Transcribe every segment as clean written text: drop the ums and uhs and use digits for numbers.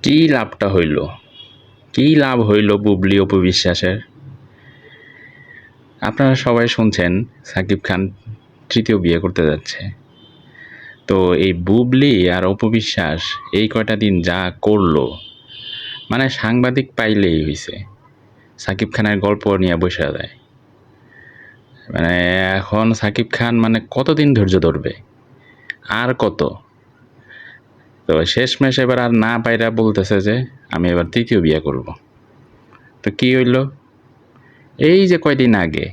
কি লাভটা হইল? কি লাভ হইল বুবলি অপু বিশ্বাসের? আপনারা সবাই শুনছেন সাকিব খান তৃতীয় বিয়ে করতে যাচ্ছে। তো এই বুবলি আর অপু বিশ্বাস এই কয়টা দিন যা করলো, মানে সাংবাদিক পাইলেই হইছে সাকিব খানের গল্প নিয়ে বসে যায়। মানে এখন সাকিব খান মানে কতদিন ধৈর্য ধরবে, আর কত? তো শেষমেশ এবার আর না পাইরা বলতেছে যে আমি এবার তৃতীয় বিয়ে করব। তো কি হইল? এই যে কয়দিন আগে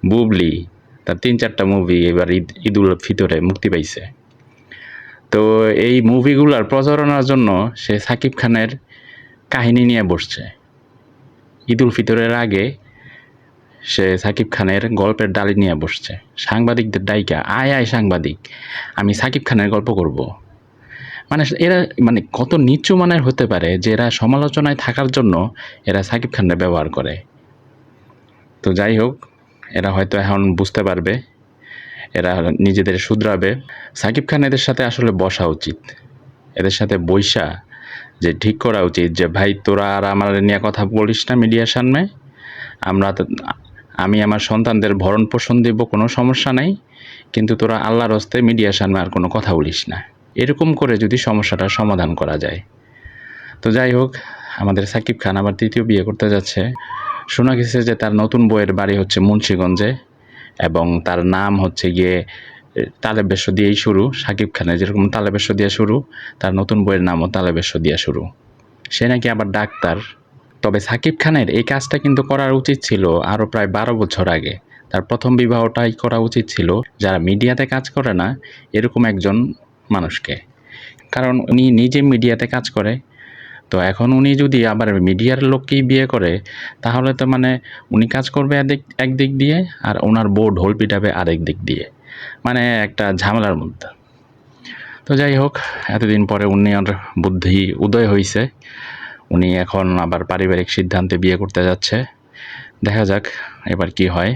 বুবলি তার ৩-৪টা মুভি এবার ঈদুল ফিতরে মুক্তি পাইছে। তো এই মুভিগুলার প্রচারণার জন্য সে সাকিব খানের কাহিনী নিয়ে বসছে। ঈদুল ফিতরের আগে সে সাকিব খানের গল্পের ডালি নিয়ে বসছে। সাংবাদিকদের ডাইকা, আয় আয় সাংবাদিক, আমি সাকিব খানের গল্প করব। মানে এরা মানে কত নিচু মানের হতে পারে যে এরা সমালোচনায় থাকার জন্য এরা সাকিব খানের ব্যবহার করে। তো যাই হোক, এরা হয়তো এখন বুঝতে পারবে, এরা নিজেদের শুধরাবে। সাকিব খান এদের সাথে আসলে বসা উচিত, এদের সাথে বইসা যে ঠিক করা উচিত যে ভাই তোরা আর আমার নিয়ে কথা বলিস না মিডিয়ার সামনে, আমি আমার সন্তানদের ভরণ পোষণ দেব, কোনো সমস্যা নাই, কিন্তু তোরা আল্লাহর হস্তে মিডিয়ার সামনে আর কোনো কথা বলিস না। এরকম করে যদি সমস্যাটা সমাধান করা যায়। তো যাই হোক, আমাদের সাকিব খান আবার তৃতীয় বিয়ে করতে যাচ্ছে। শোনা গেছে যে তার নতুন বউয়ের বাড়ি হচ্ছে মুন্সিগঞ্জে, এবং তার নাম হচ্ছে গিয়ে তালেবেশ্য দিয়েই শুরু। সাকিব খানের যেরকম তালেবেশ্য দিয়ে শুরু, তার নতুন বইয়ের নামও তালেবেশ্য দিয়ে শুরু। সে নাকি আবার ডাক্তার। তবে সাকিব খানের এই কাজটা কিন্তু করার উচিত ছিল আরও প্রায় 12 বছর আগে। তার প্রথম বিবাহটাই করা উচিত ছিল যারা মিডিয়াতে কাজ করে না এরকম একজন মানুষকে, কারণ উনি নিজে মিডিয়াতে কাজ করে। তো এখন উনি যদি আবার মিডিয়ার লোককেই বিয়ে করে, তাহলে তো মানে উনি কাজ করবে একদিক দিয়ে, আর ওনার বউ ঢোল পিটাবে আরেক দিক দিয়ে, মানে একটা ঝামেলার মধ্যে। তো যাই হোক, এতদিন পরে উনি বুদ্ধি উদয় হয়েছে, উনি এখন আবার পারিবারিক সিদ্ধান্তে বিয়ে করতে যাচ্ছে। দেখা যাক এবার কি হয়।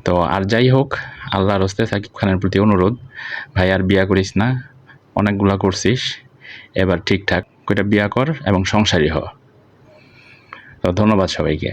তো আর যাই হোক, আল্লাহর হস্তে সাকিব খানের প্রতি অনুরোধ, ভাই আর বিয়া করিস না, অনেকগুলা করছিস, এবার ঠিকঠাক কইটা বিয়া কর এবং সংসারী হ। তো ধন্যবাদ সবাইকে।